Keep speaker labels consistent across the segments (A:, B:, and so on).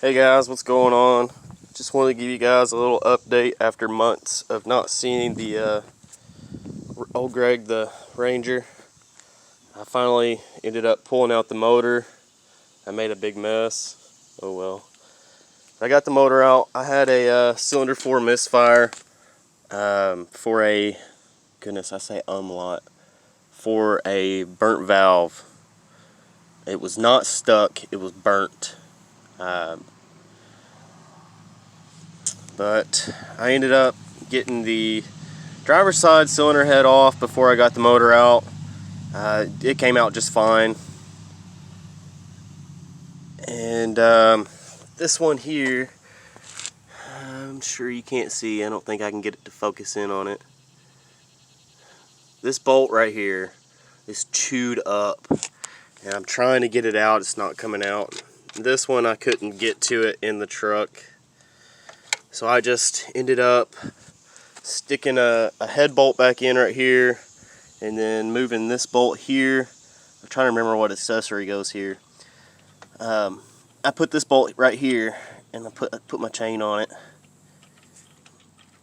A: Hey guys, what's going on? Just wanted to give you guys a little update after months of not seeing the old Greg the Ranger. I finally ended up pulling out the motor. I made a big mess. Oh well. I got the motor out. I had a cylinder 4 misfire for a, goodness, I say lot, for a burnt valve. It was not stuck, it was burnt. But I ended up getting the driver's side cylinder head off before I got the motor out. It came out just fine. And this one here, I'm sure you can't see. I don't think I can get it to focus in on it. This bolt right here is chewed up, and I'm trying to get it out. It's not coming out. This one I couldn't get to it in the truck. So I just ended up sticking a head bolt back in right here, and then moving this bolt here. I'm trying to remember what accessory goes here. I put this bolt right here, and I put my chain on it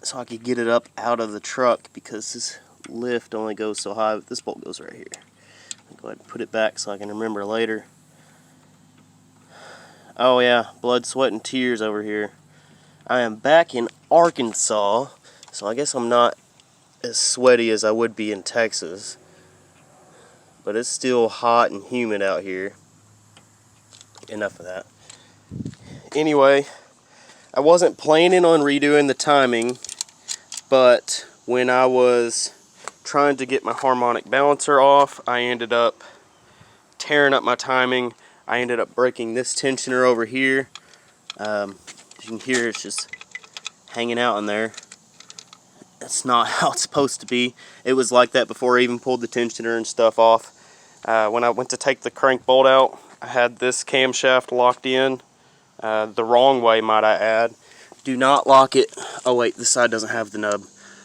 A: so I could get it up out of the truck, because this lift only goes so high. This bolt goes right here. I'll go ahead and put it back so I can remember later. Oh yeah, blood, sweat, and tears over here. I am back in Arkansas, so I guess I'm not as sweaty as I would be in Texas, but it's still hot and humid out here. Enough of that. Anyway, I wasn't planning on redoing the timing, but when I was trying to get my harmonic balancer off, I ended up tearing up my timing. I ended up breaking this tensioner over here. You can hear it's just hanging out in there. That's not how it's supposed to be. It was like that before I even pulled the tensioner and stuff off. When I went to take the crank bolt out, I had this camshaft locked in the wrong way, might I add. Do not lock it. Oh wait, this side doesn't have the nub.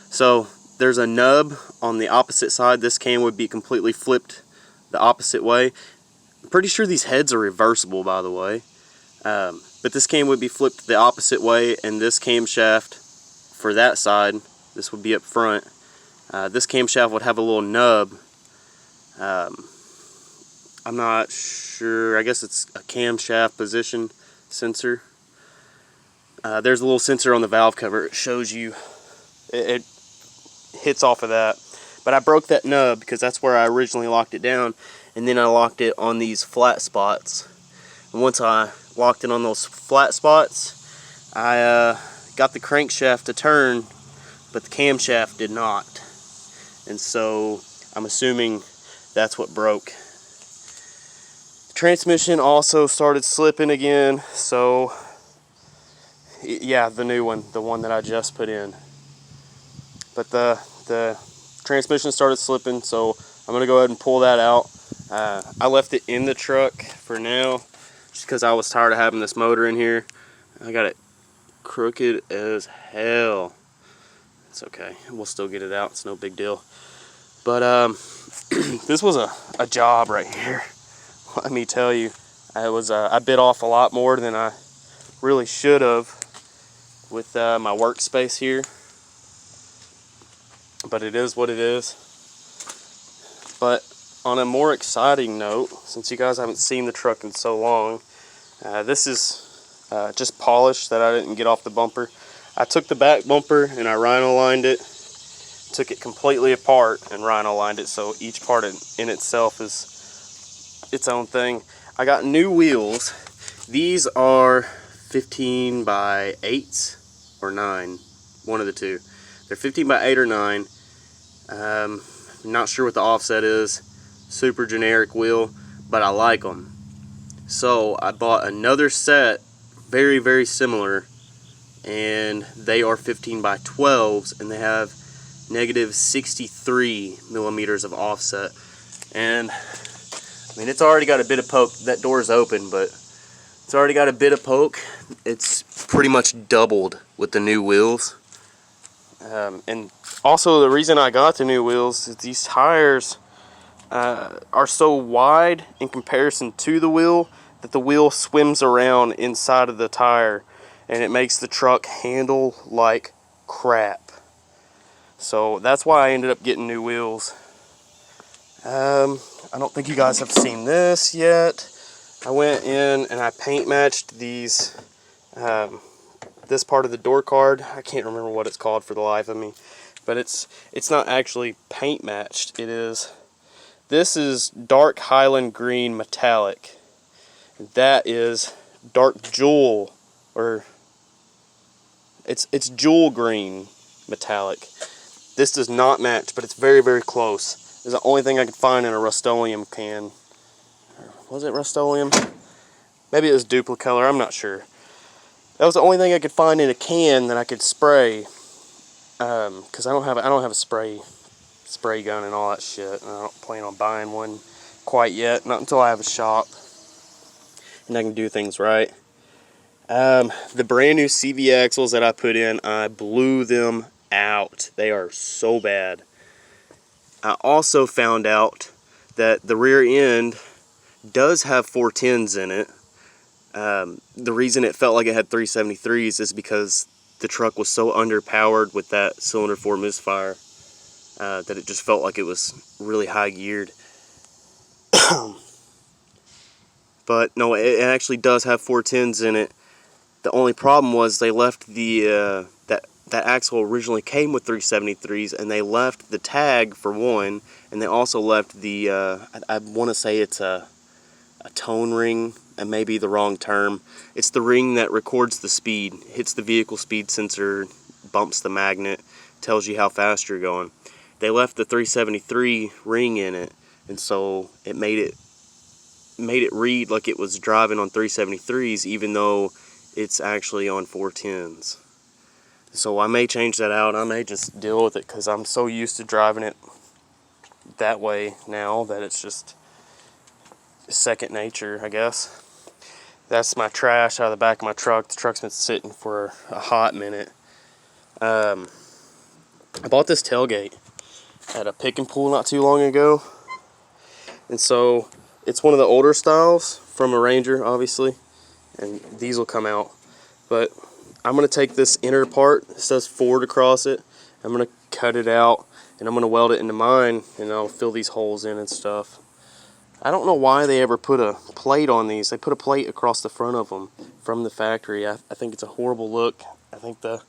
A: So there's a nub on the opposite side. This cam would be completely flipped the opposite way. I'm pretty sure these heads are reversible, by the way. But this cam would be flipped the opposite way, and this camshaft for that side, this would be up front. This camshaft would have a little nub. I'm not sure. I guess it's a camshaft position sensor. There's a little sensor on the valve cover. It shows you, it hits off of that. But I broke that nub because that's where I originally locked it down, and then I locked it on these flat spots. And once I locked it on those flat spots, I got the crankshaft to turn, but the camshaft did not. And so I'm assuming that's what broke. The transmission also started slipping again, so yeah, the new one, the one that I just put in. But the transmission started slipping, so I'm gonna go ahead and pull that out. I left it in the truck for now, just because I was tired of having this motor in here. I got it crooked as hell. It's okay, we'll still get it out, it's no big deal. But this was a job right here. Let me tell you, I bit off a lot more than I really should have with my workspace here. But it is what it is. But on a more exciting note, since you guys haven't seen the truck in so long, this is just polish that I didn't get off the bumper. I took the back bumper and I rhino lined it, took it completely apart and rhino lined it, so each part in itself is its own thing. I got new wheels. These are 15 by 8s or 9, one of the two. They're 15 by 8 or 9. Not sure what the offset is. Super generic wheel, but I like them. So I bought another set, very, very similar, and they are 15 by 12s, and they have negative 63 millimeters of offset. And I mean, it's already got a bit of poke. That door's open, but it's already got a bit of poke. It's pretty much doubled with the new wheels. And also, the reason I got the new wheels is these tires are so wide in comparison to the wheel that the wheel swims around inside of the tire, and it makes the truck handle like crap. So that's why I ended up getting new wheels. I don't think you guys have seen this yet. I went in and I paint matched these, this part of the door card. I can't remember what it's called for the life of me, but it's not actually paint matched. This is dark Highland green metallic. That is dark jewel, or it's jewel green metallic. This does not match, but it's very, very close. It's the only thing I could find in a Rustoleum can. Was it Rustoleum? Maybe it was Duplicolor, I'm not sure. That was the only thing I could find in a can that I could spray. Cause I don't have a spray gun and all that shit, and I don't plan on buying one quite yet. Not until I have a shop and I can do things right. The brand new CV axles that I put in, I blew them out. They are so bad. I also found out that the rear end does have 410s in it. The reason it felt like it had 373s is because the truck was so underpowered with that cylinder 4 misfire that it just felt like it was really high geared. But no, it actually does have 410s in it. The only problem was they left the that axle originally came with 373s, and they left the tag for one, and they also left the I want to say it's a tone ring, and maybe the wrong term. It's the ring that records the speed, hits the vehicle speed sensor, bumps the magnet, tells you how fast you're going. They left the 373 ring in it, and so it made it read like it was driving on 373s, even though it's actually on 410s. So I may change that out. I may just deal with it because I'm so used to driving it that way now that it's just second nature, I guess. That's my trash out of the back of my truck. The truck's been sitting for a hot minute. I bought this tailgate at a pick and pull not too long ago. And so it's one of the older styles from a Ranger, obviously. And these will come out. But I'm going to take this inner part, it says Ford across it. I'm going to cut it out, and I'm going to weld it into mine, and I'll fill these holes in and stuff. I don't know why they ever put a plate on these. They put a plate across the front of them from the factory. I think it's a horrible look. I think the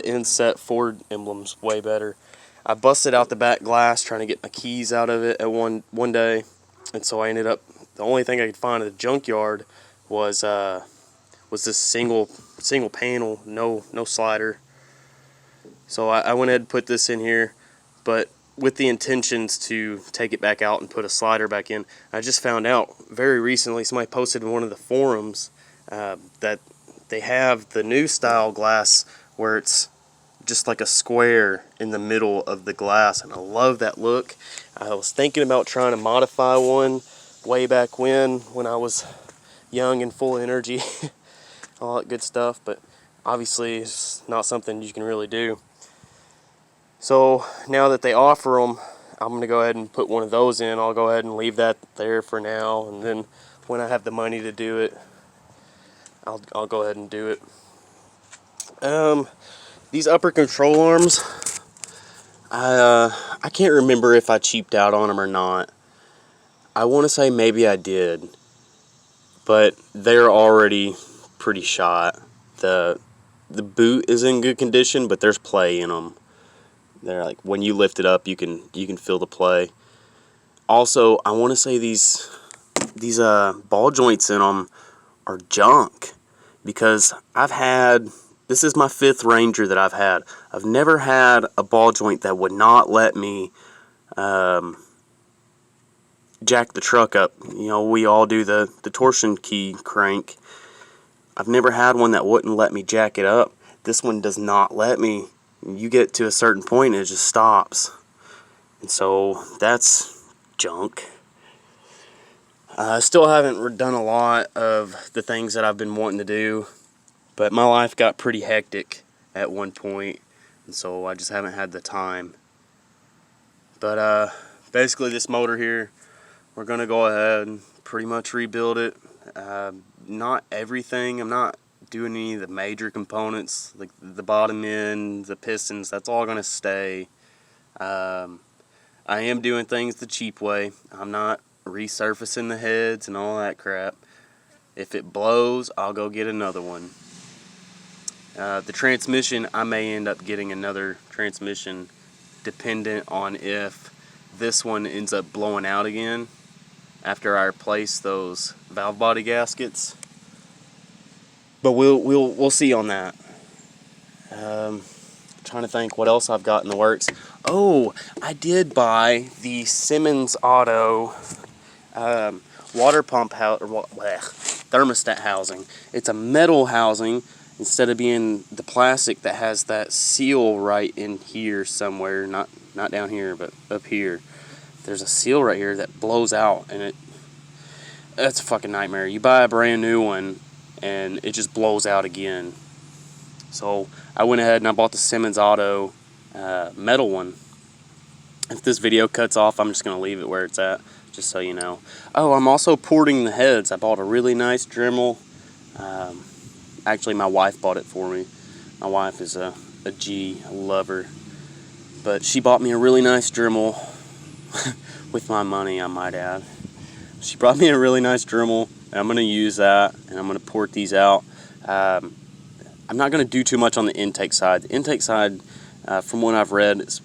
A: inset Ford emblem's way better. I busted out the back glass trying to get my keys out of it at one day, and so I ended up, the only thing I could find at the junkyard was this single panel, no slider. So I went ahead and put this in here, but with the intentions to take it back out and put a slider back in. I just found out very recently, somebody posted in one of the forums that they have the new style glass where it's just like a square in the middle of the glass, and I love that look. I was thinking about trying to modify one way back when I was young and full of energy, all that good stuff, but obviously it's not something you can really do. So now that they offer them, I'm going to go ahead and put one of those in. I'll go ahead and leave that there for now, and then when I have the money to do it, I'll go ahead and do it. These upper control arms, I can't remember if I cheaped out on them or not. I want to say maybe I did, but they're already pretty shot. The boot is in good condition, but there's play in them. They're like, when you lift it up, you can feel the play. Also, I want to say these ball joints in them are junk, because this is my 5th Ranger that I've had. I've never had a ball joint that would not let me jack the truck up. You know, we all do the torsion key crank. I've never had one that wouldn't let me jack it up. This one does not let me. You get to a certain point and it just stops. And so that's junk. I still haven't done a lot of the things that I've been wanting to do, but my life got pretty hectic at one point, and so I just haven't had the time. But basically this motor here, we're going to go ahead and pretty much rebuild it,
B: Not everything. I'm not doing any of the major components, like the bottom end, the pistons. That's all going to stay. I am doing things the cheap way. I'm not resurfacing the heads and all that crap. If it blows, I'll go get another one. The transmission, I may end up getting another transmission dependent on if this one ends up blowing out again after I replace those valve body gaskets. But we'll see on that. Trying to think what else I've got in the works. Oh, I did buy the Simmons Auto water pump house, or thermostat housing. It's a metal housing instead of being the plastic that has that seal right in here somewhere. Not down here, but up here. There's a seal right here that blows out, and that's a fucking nightmare. You buy a brand new one, and it just blows out again. So I went ahead and I bought the Simmons Auto metal one. If this video cuts off, I'm just going to leave it where it's at, just so you know. Oh, I'm also porting the heads. I bought a really nice Dremel. Actually, my wife bought it for me. My wife is a G. I love her. But she bought me a really nice Dremel with my money, I might add. She brought me a really nice Dremel, and I'm going to use that, and I'm going to port these out. I'm not going to do too much on the intake side. The intake side, from what I've read, is